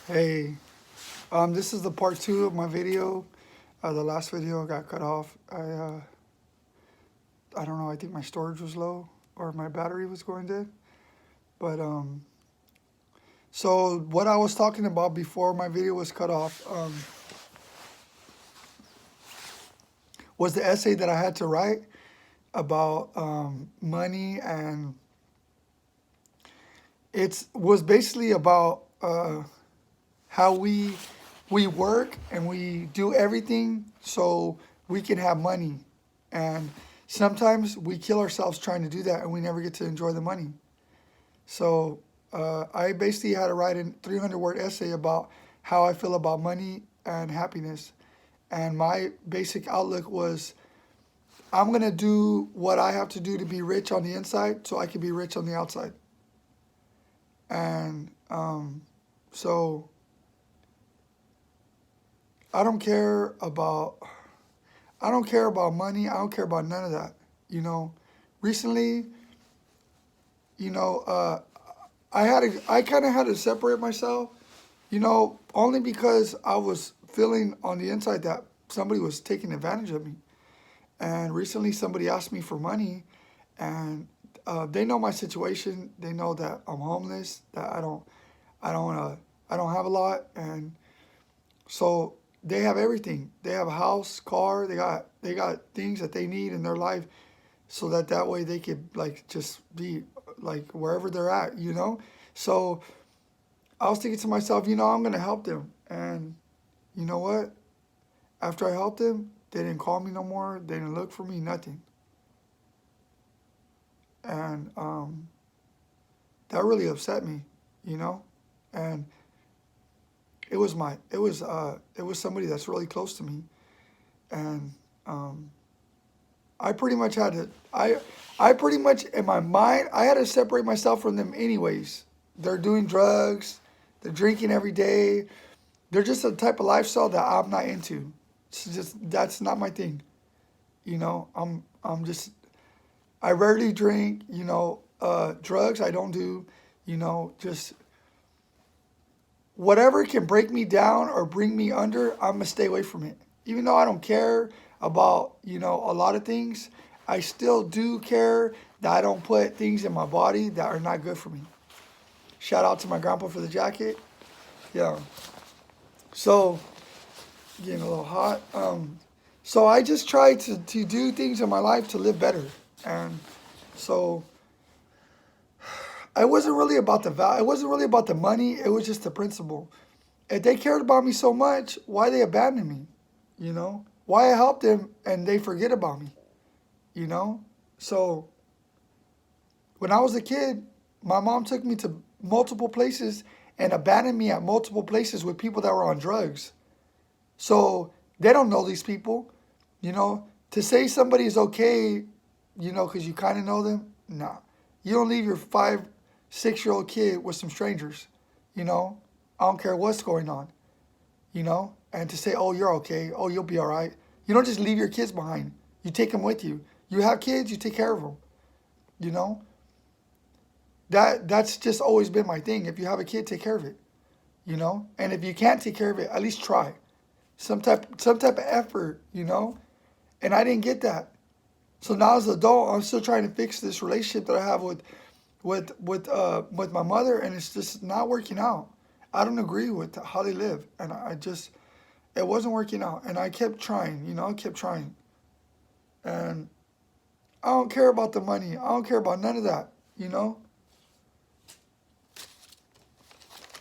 Hey, this is the part two of my video. The last video got cut off. I don't know. I think my storage was low or my battery was going dead. But so what I was talking about before my video was cut off was the essay that I had to write about money, and it was basically about how we work and we do everything so we can have money. And sometimes we kill ourselves trying to do that and we never get to enjoy the money. So I basically had to write a 300-word essay about how I feel about money and happiness. And my basic outlook was I'm going to do what I have to do to be rich on the inside so I can be rich on the outside. And so I don't care about I don't care about money. I don't care about none of that. You know, recently, you know, I kind of had to separate myself. Only because I was feeling on the inside that somebody was taking advantage of me. And recently, somebody asked me for money, and they know my situation. They know that I'm homeless. That I don't have a lot, and so they have everything. They have a house, car. They got things that they need in their life, so that way they could like just be like wherever they're at. So I was thinking to myself, I'm gonna help them, and you know what? After I helped them, they didn't call me no more. They didn't look for me, nothing, and that really upset me, you know, and it was somebody that's really close to me, and I pretty much had to I pretty much in my mind I had to separate myself from them anyways. They're doing drugs, they're drinking every day. They're just a type of lifestyle that I'm not into. It's just that's not my thing. I'm just I rarely drink. Drugs I don't do. Just whatever can break me down or bring me under, I'm gonna stay away from it. Even though I don't care about a lot of things, I still do care that I don't put things in my body that are not good for me. Shout out to my grandpa for the jacket. Yeah. So getting a little hot. So I just try to do things in my life to live better, and so it wasn't really about the value. It wasn't really about the money. It was just the principle. If they cared about me so much, why they abandon me? Why I help them and they forget about me? You know. So when I was a kid, my mom took me to multiple places and abandoned me at multiple places with people that were on drugs. So they don't know these people. To say somebody is okay, because you kind of know them, nah. You don't leave your 5, 6-year-old kid with some strangers. You know, I don't care what's going on. And to say, oh, you're okay. Oh, you'll be all right. You don't just leave your kids behind. You take them with you. You have kids, you take care of them. You know, that's just always been my thing. If you have a kid, take care of it. And if you can't take care of it, at least try some type of effort. And I didn't get that. So now as an adult, I'm still trying to fix this relationship that I have with my mother, and it's just not working out. I don't agree with how they live, and I just it wasn't working out, and I kept trying. I kept trying, and I don't care about the money. I don't care about none of that.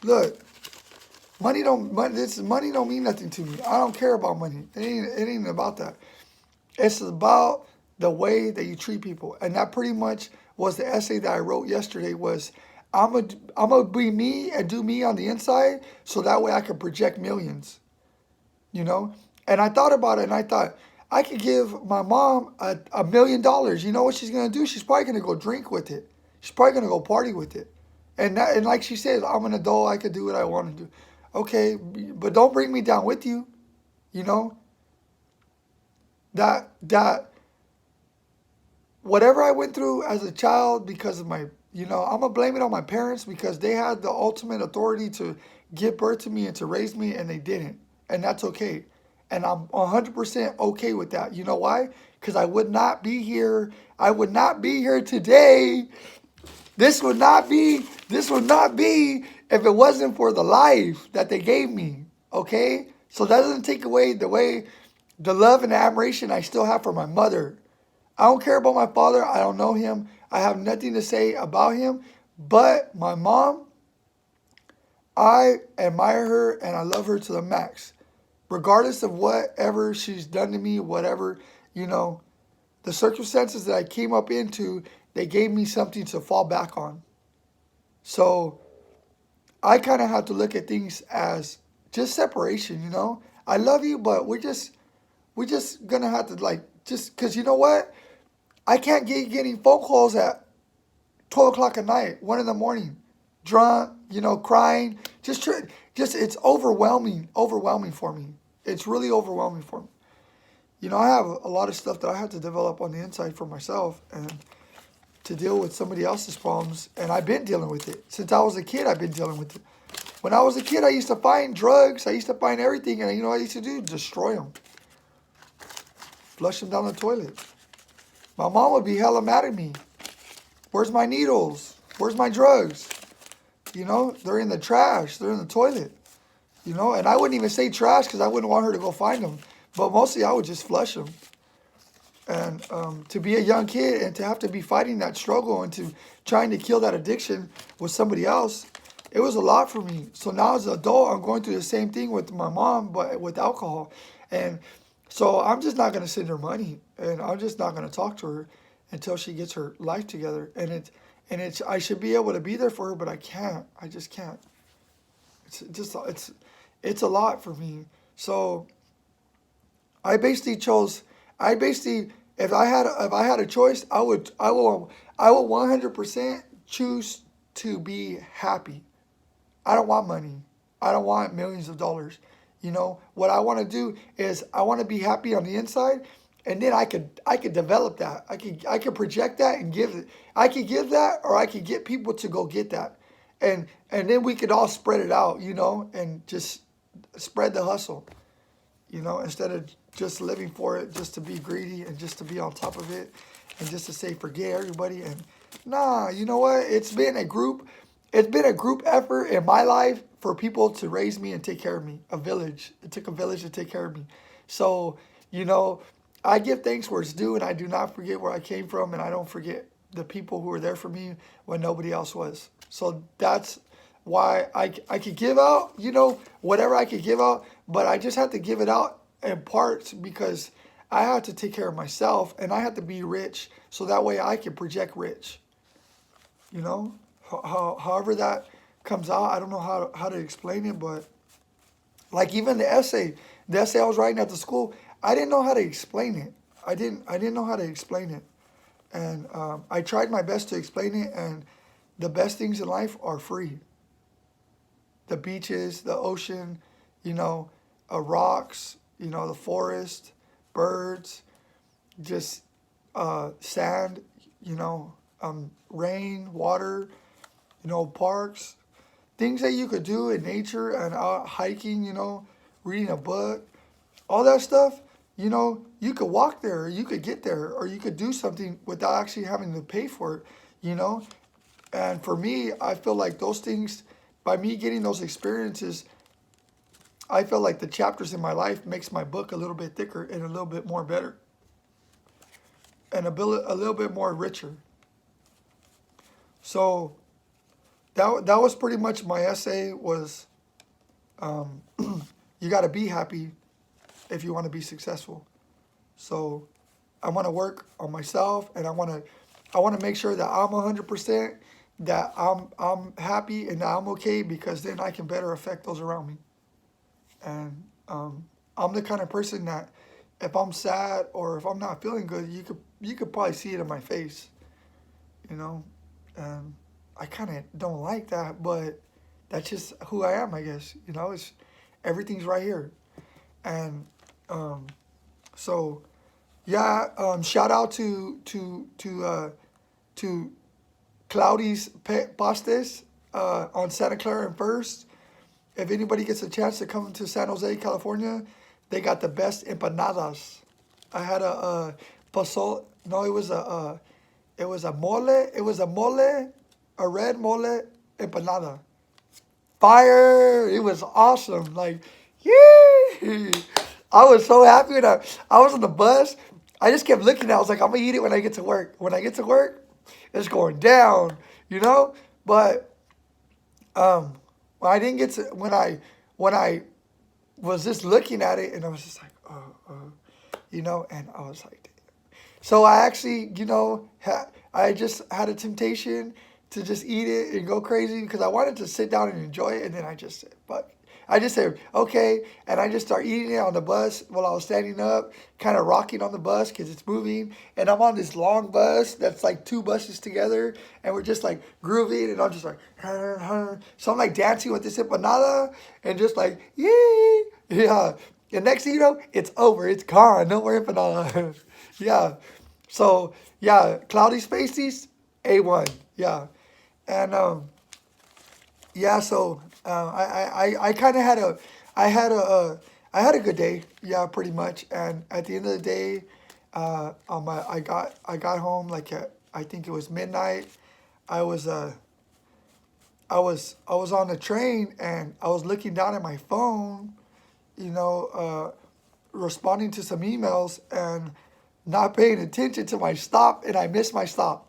Look, money don't mean nothing to me. I don't care about money. It ain't about that. It's about the way that you treat people, and that pretty much was the essay that I wrote yesterday. Was I'm gonna be me and do me on the inside, so that way I can project millions. You know, and I thought about it, and I thought I could give my mom $1 million. You know what she's gonna do? She's probably gonna go drink with it. She's probably gonna go party with it. And like she says, I'm an adult. I could do what I want to do. Okay, but don't bring me down with you. You know that whatever I went through as a child because of my I'm gonna blame it on my parents because they had the ultimate authority to give birth to me and to raise me, and they didn't, and that's okay. And I'm 100% okay with that. You know why? Because I would not be here. I would not be here today. This would not be. This would not be if it wasn't for the life that they gave me. Okay, so that doesn't take away the love and admiration I still have for my mother. I don't care about my father. I don't know him. I have nothing to say about him. But my mom, I admire her and I love her to the max. Regardless of whatever she's done to me, whatever, you know, the circumstances that I came up into, they gave me something to fall back on. So I kind of have to look at things as just separation. I love you, but we're just gonna have to like just because you know what? I can't get getting phone calls at 12 o'clock at night, 1 in the morning, drunk, crying. Just it's overwhelming for me. It's really overwhelming for me. I have a lot of stuff that I have to develop on the inside for myself and to deal with somebody else's problems. And I've been dealing with it. Since I was a kid, I've been dealing with it. When I was a kid, I used to find drugs. I used to find everything. And you know what I used to do? Destroy them. Flush them down the toilet. My mom would be hella mad at me. Where's my needles? Where's my drugs? They're in the trash. They're in the toilet. And I wouldn't even say trash because I wouldn't want her to go find them. But mostly I would just flush them. And to be a young kid and to have to be fighting that struggle and to trying to kill that addiction with somebody else, it was a lot for me. So now as an adult, I'm going through the same thing with my mom, but with alcohol. And so I'm just not going to send her money. And I'm just not going to talk to her until she gets her life together. And I should be able to be there for her, but I can't. I just can't. It's a lot for me. So I basically chose. If I had a choice, I will 100% choose to be happy. I don't want money. I don't want millions of dollars. What I want to do is I want to be happy on the inside, and then I could develop that. I could project that and give it. I could give that, or I could get people to go get that, and then we could all spread it out, and just spread the hustle, instead of just living for it, just to be greedy and just to be on top of it, and just to say forget everybody. And nah, you know what? It's been a group effort in my life for people to raise me and take care of me. A village. It took a village to take care of me. So, I give thanks where it's due, and I do not forget where I came from, and I don't forget the people who were there for me when nobody else was. So that's why I could give out, whatever I could give out, but I just have to give it out in parts because I have to take care of myself, and I have to be rich so that way I can project rich. However that comes out, I don't know how to explain it, but like even the essay I was writing at the school, I didn't know how to explain it. I didn't know how to explain it, and I tried my best to explain it. And the best things in life are free. The beaches, the ocean, rocks, the forest, birds, just sand, rain, water, parks, things that you could do in nature and out hiking, reading a book, all that stuff, you could walk there, or you could get there, or you could do something without actually having to pay for it, you know? And for me, I feel like those things, by me getting those experiences, I feel like the chapters in my life makes my book a little bit thicker and a little bit more better and a little bit more richer. So that was pretty much my essay was you got to be happy if you want to be successful. So I want to work on myself, and I want to make sure that I'm 100%, that I'm happy and that I'm okay, because then I can better affect those around me. And I'm the kind of person that if I'm sad or if I'm not feeling good, you could probably see it in my face, you know. And I kind of don't like that, but that's just who I am, I guess. It's everything's right here. And so yeah, shout out to Cloudy's Pastes on Santa Clara and First. If anybody gets a chance to come to San Jose, California, they got the best empanadas. I had a pozole. No, it was a mole. It was a red mole empanada. Fire! It was awesome. Like, yay! I was so happy when I was on the bus. I just kept looking. I was like, I'm gonna eat it when I get to work. When I get to work, it's going down, you know. But when I didn't get to when I was just looking at it, and I was just like, and I was like, so I actually, I just had a temptation to just eat it and go crazy because I wanted to sit down and enjoy it, and then I just said, "Fuck." I just said, "Okay," and I just start eating it on the bus while I was standing up, kind of rocking on the bus because it's moving, and I'm on this long bus that's like two buses together, and we're just like grooving, and I'm just like, so I'm like dancing with this empanada, and just like, yay, yeah. And next thing you know, it's over, it's gone, no more empanada, yeah. So yeah, Cloudy Spaces, A1. Yeah. And yeah, so I kind of had I had I had a good day. Yeah, pretty much. And at the end of the day, I got home like at, I think it was midnight. I was I was on the train and I was looking down at my phone, you know, responding to some emails and not paying attention to my stop, and I missed my stop,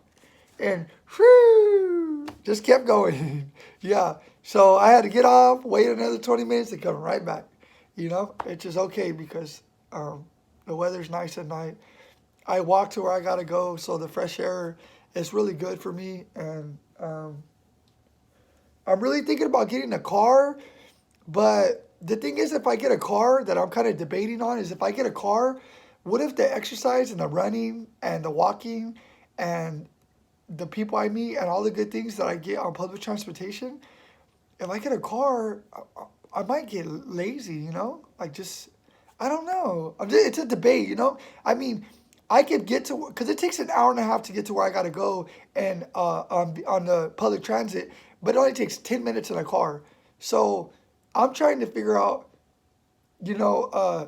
and whew, just kept going. Yeah, so I had to get off, wait another 20 minutes, and come right back. It's just okay because the weather's nice at night. I walk to where I gotta go, so the fresh air is really good for me, and I'm really thinking about getting a car. But the thing is, if I get a car that I'm kind of debating on, is if I get a car, what if the exercise and the running and the walking and the people I meet and all the good things that I get on public transportation, if I get a car, I might get lazy, Like just, I don't know. It's a debate, I mean, I could get to, because it takes an hour and a half to get to where I got to go and on the public transit, but it only takes 10 minutes in a car. So I'm trying to figure out, you know, uh,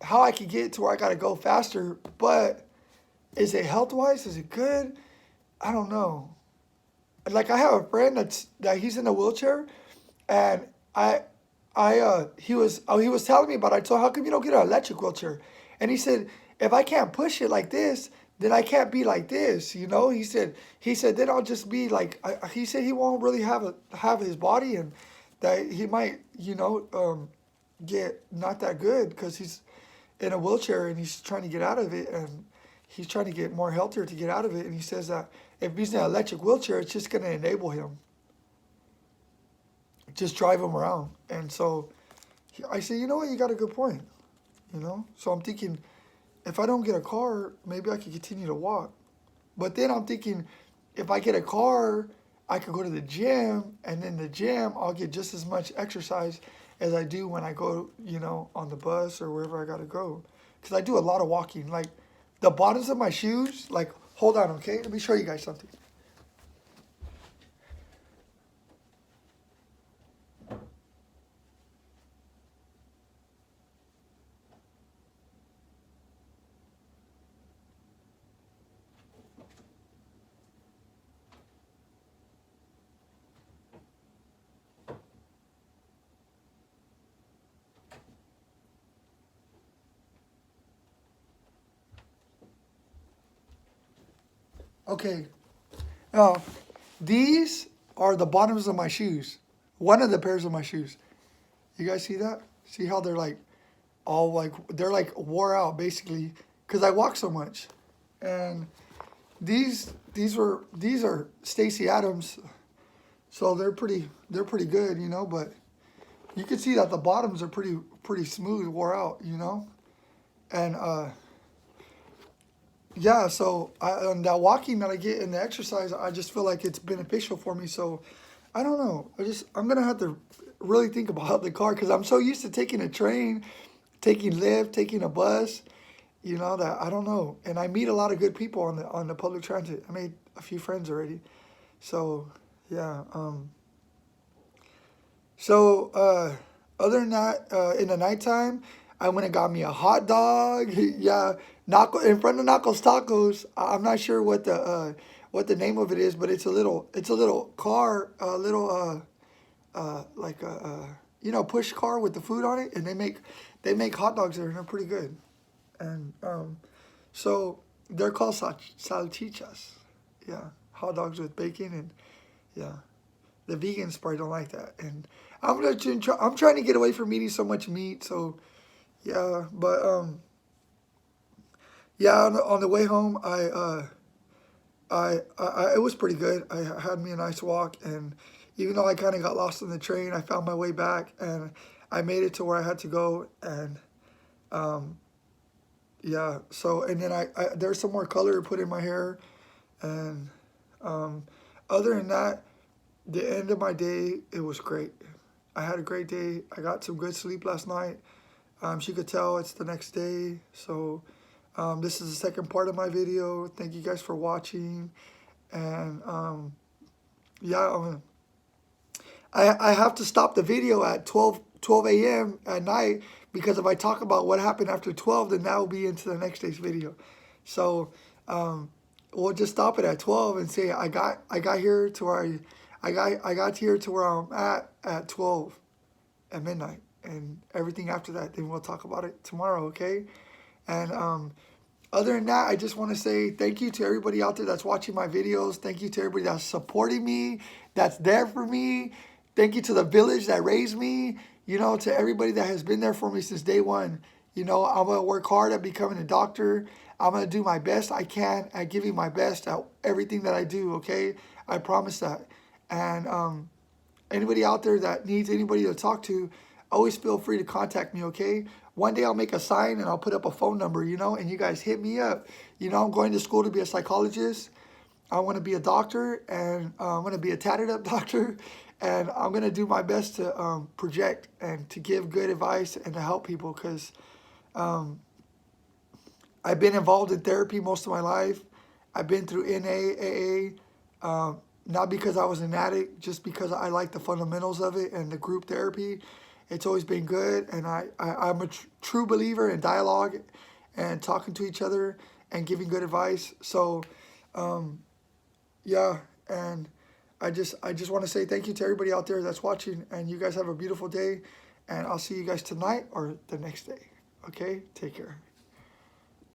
how I can get to where I got to go faster, but is it health wise? Is it good? I don't know. Like I have a friend that he's in a wheelchair, and I he was telling me about it. I told him, how come you don't get an electric wheelchair? And he said, if I can't push it like this, then I can't be like this. He said then I'll just be like he said he won't really have his body, and that he might get not that good because he's in a wheelchair and he's trying to get out of it, and he's trying to get more healthier to get out of it. And he says that if he's in an electric wheelchair, it's just going to enable him, just drive him around. And so I say, you know what, you got a good point, So I'm thinking, if I don't get a car, maybe I could continue to walk. But then I'm thinking, if I get a car, I could go to the gym, and in the gym, I'll get just as much exercise as I do when I go, on the bus or wherever I got to go. Because I do a lot of walking. Like, the bottoms of my shoes, like, hold on, okay? Let me show you guys something. Okay. Now, these are the bottoms of my shoes. One of the pairs of my shoes. You guys see that? See how they're like all like they're like wore out basically because I walk so much. And these are Stacy Adams, so they're pretty good, But you can see that the bottoms are pretty smooth, wore out, And yeah, so and that walking that I get and the exercise, I just feel like it's beneficial for me. So I don't know. I'm gonna have to really think about the car because I'm so used to taking a train, taking Lyft, taking a bus, that I don't know. And I meet a lot of good people on the public transit. I made a few friends already. So yeah. So other than that, in the nighttime, I went and got me a hot dog. Yeah, Naco in front of Naco's Tacos. I'm not sure what the name of it is, but it's a little car, a little like a push car with the food on it, and they make hot dogs there, and they're pretty good. And so they're called salchichas. Yeah, hot dogs with bacon and yeah. The vegans probably don't like that, and I'm trying to get away from eating so much meat. So yeah, but yeah, on the way home, it was pretty good. I had me a nice walk, and even though I kind of got lost in the train, I found my way back, and I made it to where I had to go, and um, yeah. So and then there's some more color put in my hair, and um, other than that, the end of my day, it was great. I had a great day. I got some good sleep last night. She could tell it's the next day. So this is the second part of my video. Thank you guys for watching. And yeah, I have to stop the video at 12 a.m. at night, because if I talk about what happened after 12, then that will be into the next day's video. So we'll just stop it at 12 and say I got here to where I got here to where I'm at 12 at midnight, and everything after that, then we'll talk about it tomorrow, okay? And other than that, I just want to say thank you to everybody out there that's watching my videos. Thank you to everybody that's supporting me, that's there for me. Thank you to the village that raised me, to everybody that has been there for me since day one. I'm going to work hard at becoming a doctor. I'm going to do my best I can at giving my best at everything that I do, okay? I promise that. And anybody out there that needs anybody to talk to, always feel free to contact me, okay? One day I'll make a sign and I'll put up a phone number, and you guys hit me up. I'm going to school to be a psychologist. I want to be a doctor, and I'm going to be a tatted up doctor, and I'm going to do my best to project and to give good advice and to help people, because I've been involved in therapy most of my life. I've been through NA, AA, not because I was an addict, just because I like the fundamentals of it and the group therapy. It's always been good, and I'm a true believer in dialogue and talking to each other and giving good advice. So, yeah, and I just want to say thank you to everybody out there that's watching, and you guys have a beautiful day, and I'll see you guys tonight or the next day. Okay, take care.